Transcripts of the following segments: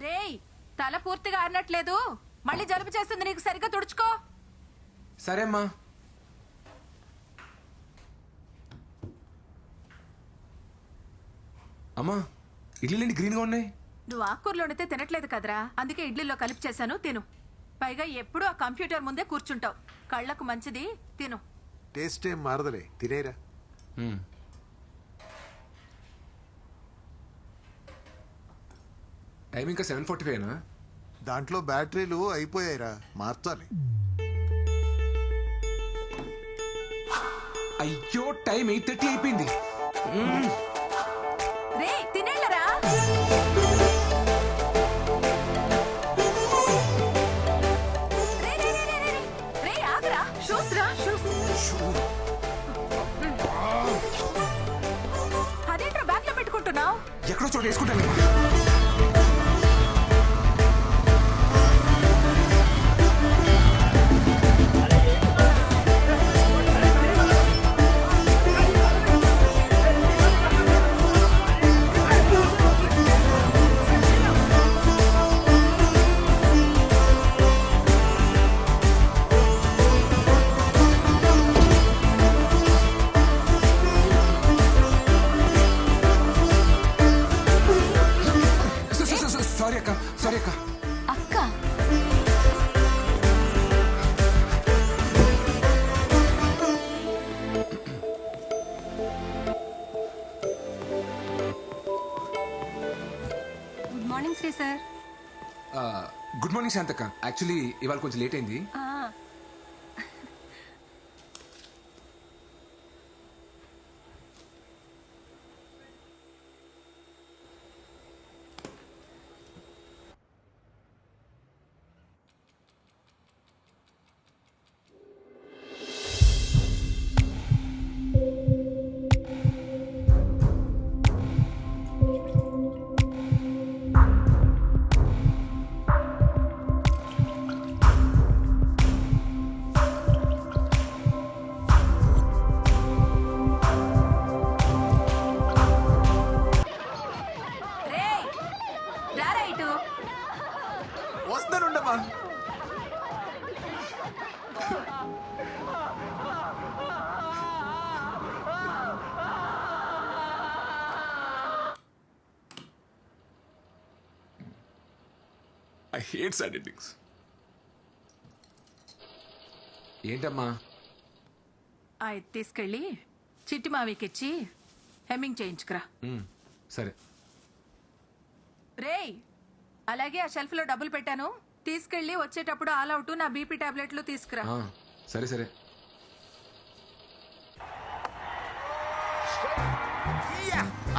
రేయ్, తల పూర్తిగా ఆరినట్లేదు. మళ్ళీ జలుబు చేస్తుంది, నీకు సరిగ్గా తుడుచుకో. సరే అమ్మా. అమ్మా, ఇడ్లీలేంటి గ్రీన్గా ఉన్నాయి? నువ్వు ఆకుకూరలు వండితే తినట్లేదు కదరా, అందుకే ఇడ్లీలో కలిపి చేశాను, తిను. పైగా ఎప్పుడూ ఆ కంప్యూటర్ ముందే కూర్చుంటావు, కళ్ళకు మంచిది, తిను. టేస్ట్ ఏం మారదలే, తినేరా. టైం ఇంకా 7:45నా? దాంట్లో బ్యాటరీలు అయిపోయాయిరా, మార్చాలి. అయ్యో, టైం 8:30 అయిపోయింది. రే తినేళ్ళరా. రే ఆగరా, షూస్ రా, షూస్. అదేంట్రా బ్యాగ్ లో పెట్టుకుంటున్నావు? ఎక్కడో చోట వేసుకుంటాను. సారీ అక్క, సారీ అక్క. అక్క good morning Shri sir. Good morning శాంతక్క. యాక్చువల్లీ ఇవాళ కొంచెం లేట్ అయింది. రేయ్, రారా ఇటు. వస్తానుండమ్మా. I hate sad endings. ఏంటమ్మా? ఇది తీసుకెళ్ళి చిట్టి మావికిచ్చి హెమ్మింగ్ చేయించుకురా. సరే. రేయ్, అలాగే ఆ షెల్ఫ్ లో డబ్బులు పెట్టాను, తీసుకెళ్ళి వచ్చేటప్పుడు ఆల్ అవుట్ నా బీపీ టాబ్లెట్లు తీసుకురా. సరే సరే.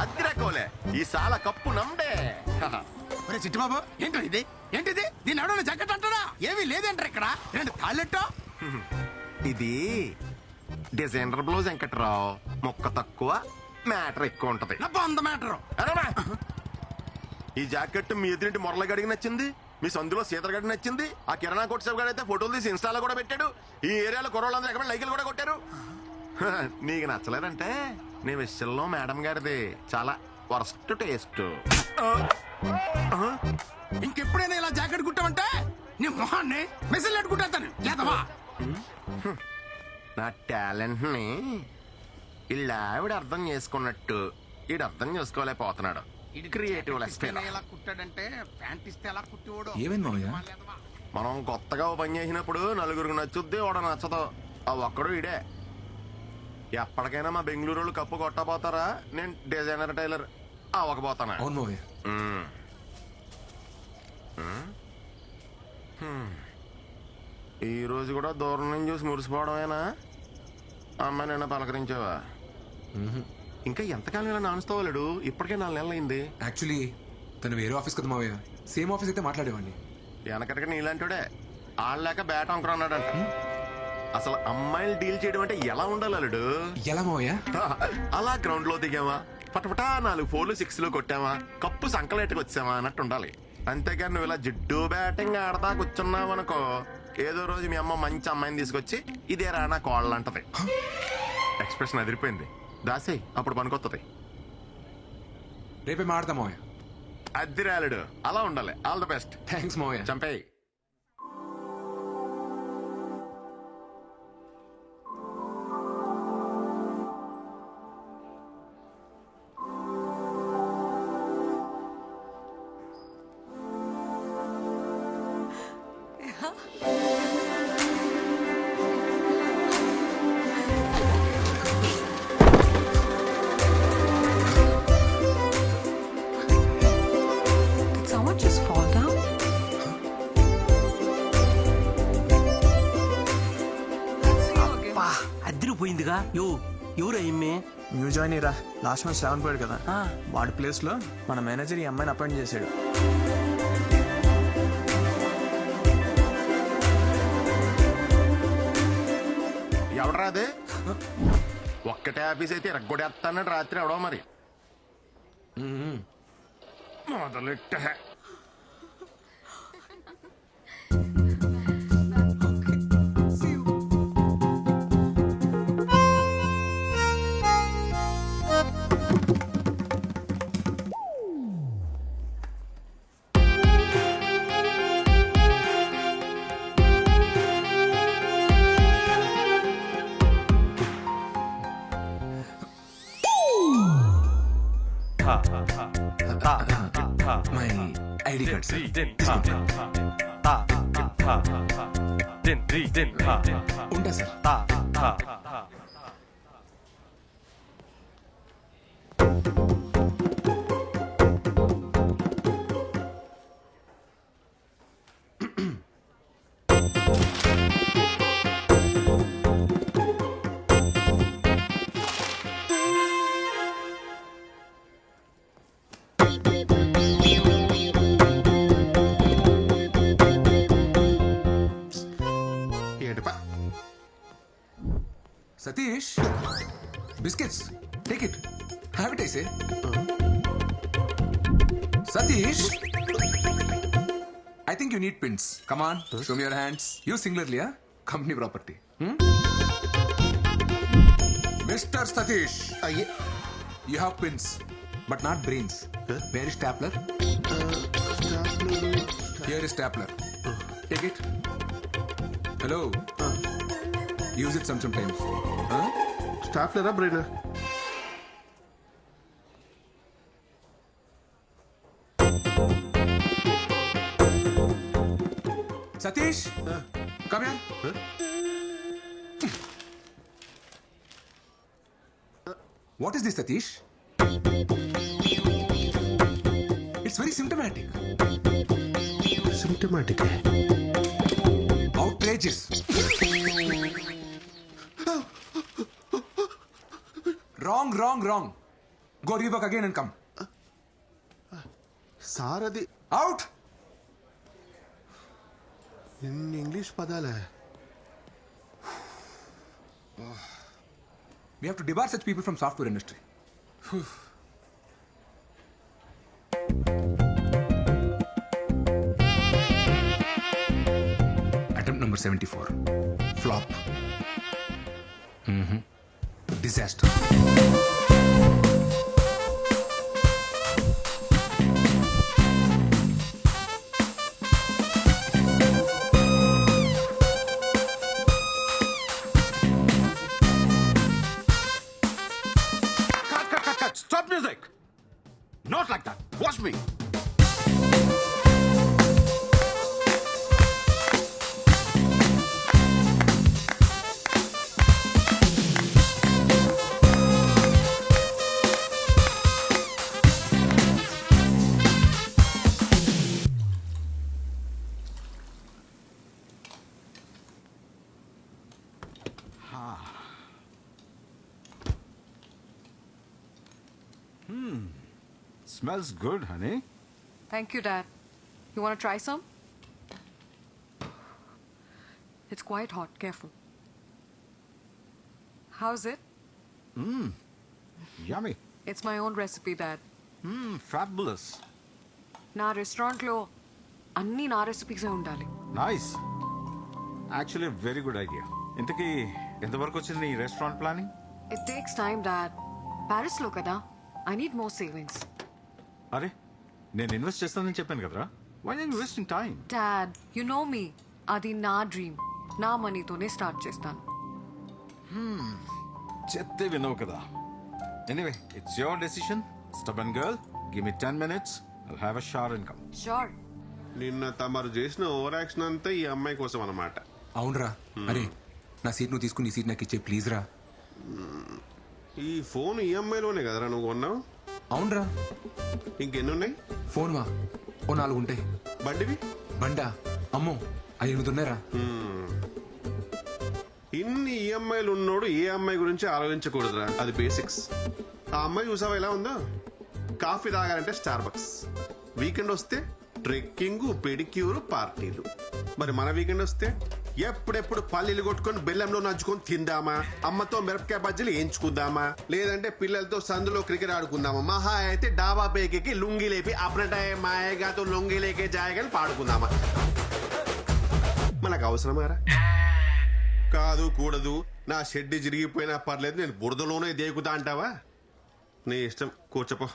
అద్దిరకోలే ఈ సాల కప్పు నమ్డే. చిట్టుబాబు, ఏంటో ఇది? ఏంటిది? దీని ఎవడో జగ్గట్ అంటారా? ఏమీ లేదంటారు ఇక్కడ. రెండు తాళ్ళెట్టో. ఇది డిజైనర్ బ్లౌజ్ వెంకట్రావు. మొక్క తక్కువ, మ్యాటర్ ఎక్కువ ఉంటది. నా వంద మీటరు. అరేనా? ఈ జాకెట్ మీ ఎదురింటి మురళగడికి నచ్చింది, మీ సందులో సీతరగడికి నచ్చింది. ఆ కిరాణా కొట్టు సేపు అయితే ఫోటోలు తీసి ఇన్స్టాలో కూడా పెట్టాడు. ఈ ఏరియాలో కుర్రోళ్ళందరూ ఎక్కడ లైకులు కూడా కొట్టారు. నీకు నచ్చలేదంటే నీ విషయంలో మేడం గారిది చాలా వర్స్ట్ టేస్ట్. ఇంకెప్పుడైనా ఇలా జాకెట్ కుట్టామంటే నీ మొహాన్ని మెసేజ్ పెట్టుకుంటాను. లేదవా? నా టాలెంట్ ని ఇలా ఆవిడ అర్థం చేసుకున్నట్టు ఈడు అర్థం చేసుకోలేకపోతున్నాడు. క్రియేటివ్ ఇలా కుట్టాడంటే ప్యాంట్ ఇస్తే ఎలా కుట్టివాడు? ఏమైంది మామయ్య? మనం కొత్తగా ఓ పని చేసినప్పుడు నలుగురికి నచ్చుద్ది, వాడు నచ్చదు. ఆ ఒక్కడు ఇడే. ఎప్పటికైనా మా బెంగళూరు వాళ్ళు కప్పు కొట్టబోతారా? నేను డిజైనర్ టైలర్ అవ్వకపోతానా? అవును మామయ్య. ఈ రోజు కూడా దూరం నుంచి చూసి మురిసిపోవడమేనా? అమ్మాయి నిన్న పలకరించావా? ఇంకా ఎంతకాలం ఇలా నానుస్తావాలేడు? ఇప్పటికే 4 నెలలు అయింది. యాక్చువల్లీ తను వేరే ఆఫీస్ కదా మావయ్య, సేమ్ ఆఫీస్ అయితే మాట్లాడేవాడిని. వెనకటికి నీలాంటిడే ఆడలేక బ్యాట్ అనుకున్నాడంట. అసలు అమ్మాయిలు డీల్ చేయడం అంటే ఎలా ఉండాలి అల్లుడు? ఎలా మావయ్య? అలా గ్రౌండ్ లో దిగామా, పటపటా 4 4 6 కొట్టామా, కప్పు సంకలేట్టుకు వచ్చామా అన్నట్టు ఉండాలి. అంతేగాని నువ్వు ఇలా జిడ్డు బ్యాటింగ్ ఆడతా కూర్చున్నావు అనుకో, ఏదో రోజు మీ అమ్మ మంచి అమ్మాయిని తీసుకొచ్చి ఇదే రానా కోళ్ళు అంటది. ఎక్స్ప్రెషన్ అదిరిపోయింది. దాసే అప్పుడు పనికొత్తది. రేపే మాడతాం మావయ్య. అద్దిరాలుడు అలా ఉండాలి. All the best. థ్యాంక్స్ మావయ్య. చంపేయి. Did someone just fall down? Let's see you again. పా అదిరిపోయిందిగా. ఎవరు అయ్యమ్మే? న్యూ జాయిన్ రా. లాస్ట్ మంత్ శ్రావణ్ పోయాడు కదా, వాడి ప్లేస్ లో మన మేనేజర్ ఈ అమ్మాయిని అపాయింట్ చేశాడు. ఎవడరా అదే? ఒక్కటే ఆఫీస్ అయితే ఇరగొడేస్తానని రాత్రి ఎవడో మరి మొదలెట్ట. My ID card sir. ఉంటా సార్. ఏంటిపా? Satish, biscuits take it, have it I say. Satish, I think you need pins. Come on, show me your hands. You singularly, huh? Company property. Mr. Satish, అయ్యే you have pins, but not brains. Where is stapler? Here is stapler. Take it. Hello. Use it sometimes. Huh? స్టాప్లరా brain? Satish, come here. What is this, Satish? It's very symptomatic. Symptomatic. Outrageous. Wrong. Go rework again and come. Sir అది Out. ఇన్ని English పదాలే. We have to debar such people from software industry. Attempt number 74. Flop. Disaster. Cut. Stop music. Not like that. Watch me. Smells good, honey. Thank you, Dad. You want to try some? It's quite hot. Careful. How's it? Yummy. It's my own recipe, Dad. Fabulous. నా రెస్టారెంట్లో అన్నీ నా రెసిపీసే ఉండాలి. Nice. Actually, a very good idea. ఇంతకీ ఎంతవరకు వచ్చింది నీ restaurant planning? It takes time, Dad. ప్యారిస్లో కదా. I need more savings. అరే నేను ఇన్వెస్ట్ చేస్తానని చెప్పాను కదరా. Why are you wasting time? Dad you know me, అది నా డ్రీమ్. నా మనీతోనే స్టార్ట్ చేస్తాను. చెప్తే వినవు కదా. Anyway it's your decision. Stubborn girl, give me 10 minutes. I'll have a shower and come. Sure. నిన్న తమరు చేసిన ఓవర్ యాక్షన్ అంతా ఈ అమ్మాయి కోసం అన్నమాట. అవునరా. అరే నా సీట్ నువ్వు తీసుకుని ఈ సీట్ నాకు ఇచ్చే ప్లీజ్ రా. ఈ ఫోన్ ఈఎంఐలోనే కదరా నువ్వు కొన్నావు? అవునరా. ఇంకెన్ని ఉన్నాయి? ఫోన్ వా ఓ 4 ఉంటాయి. బండివి? బండా అమ్మో 5 ఉన్నారా. ఇన్ని ఈఎంఐలు ఉన్నోడు ఏ అమ్మాయి గురించి ఆలోచించకూడదురా, అది బేసిక్స్. ఆ అమ్మాయి చూసావా ఎలా ఉందో? కాఫీ తాగాలంటే స్టార్ బక్స్, వీకెండ్ వస్తే ట్రెక్కింగ్, పెడిక్యూర్, పార్టీలు. మరి మన వీకెండ్ వస్తే ఎప్పుడెప్పుడు పల్లీలు కొట్టుకొని బెల్లంలో నంచుకొని తిందామా, అమ్మతో మిరపకాయ బజ్జీలు వేయించుకుందామా, లేదంటే పిల్లలతో సందులో క్రికెట్ ఆడుకుందామా, మహా అయితే డాబా పేకి లుంగి లేపి అప్నటాయ మాయగాతో లొంగి లేకే జాయగాని పాడుకుందామా. మనకు అవసరమారా? కాదు కూడదు, నా షెడ్ చిరిగిపోయినా పర్లేదు, నేను బురదలోనే దేకుతా అంటావా? నీ ఇష్టం, కూర్చోపో.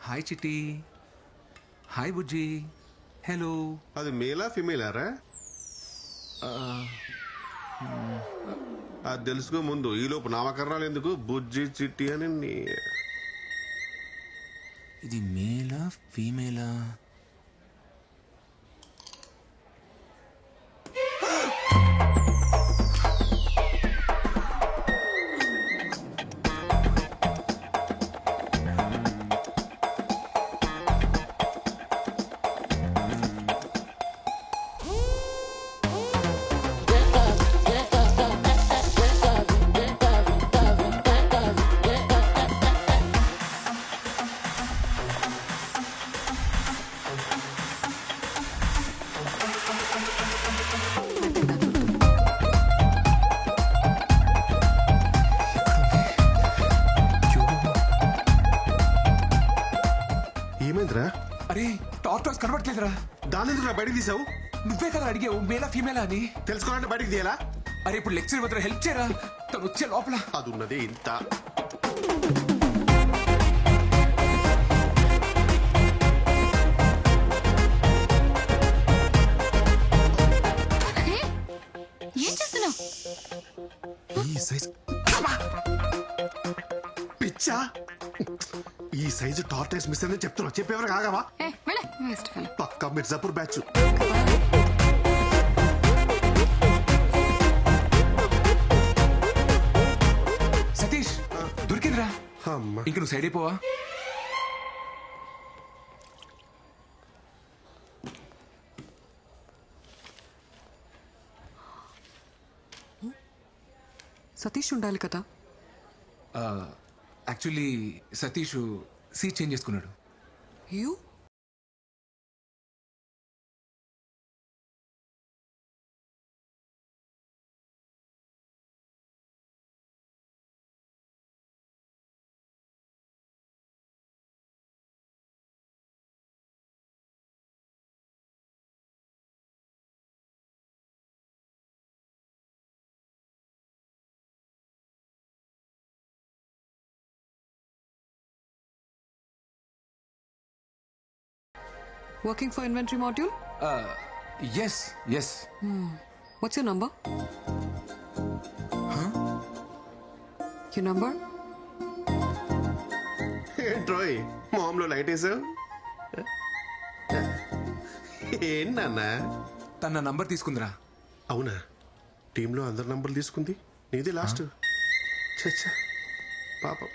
హాయ్ చిట్టి. హాయ్ బుజ్జి. హలో. అది మేలా ఫిమేలారా? అది తెలుసుకో ముందు. ఈలోపు నామకరణాలు ఎందుకు? బుజ్జి చిట్టి అని ఇది మేలా ఫీమేలా? ఏమైందిరా? అరే టార్టాస్ కనబడట్లేదురా. దాని ఎందుకు బయటకు తీసావు? నువ్వే కదా అడిగావు మేలా ఫీమేలా అని. తెలుసుకోవాలంటే బయటకు తీయాలా? అరే ఇప్పుడు లెక్చర్ మాత్రం హెల్ప్ చేయరా, తను వచ్చే లోపల. అది ఉన్నదే ఇంత. ఏం చేస్తున్నావు? ఈ సైజ్ పిచ్చా. ఈ సైజు టార్టైస్ మిస్ అని చెప్తున్నా. చెప్పేవరకు ఆగావా? పక్కా మిర్జాపూర్ బ్యాచ్. సతీష్ దొరికిందిరా. అమ్మా, ఇంక నువ్వు సైడ్ అయిపోవా? సతీష్ ఉండాలి కదా. యాక్చువల్లీ సతీష్ సీట్ చేంజ్ చేసుకున్నాడు. You working for inventory module? Yes yes. What's your number? Your number? ఏంట్రోయ్ మామూలు లైట్ వేసావు? ఏంటన్నా? తన నంబర్ తీసుకుందిరా. అవునా? టీంలో అందరి నంబర్లు తీసుకుంది, నీది లాస్ట్. చచ్చా పాపం.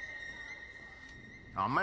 అమ్మాయి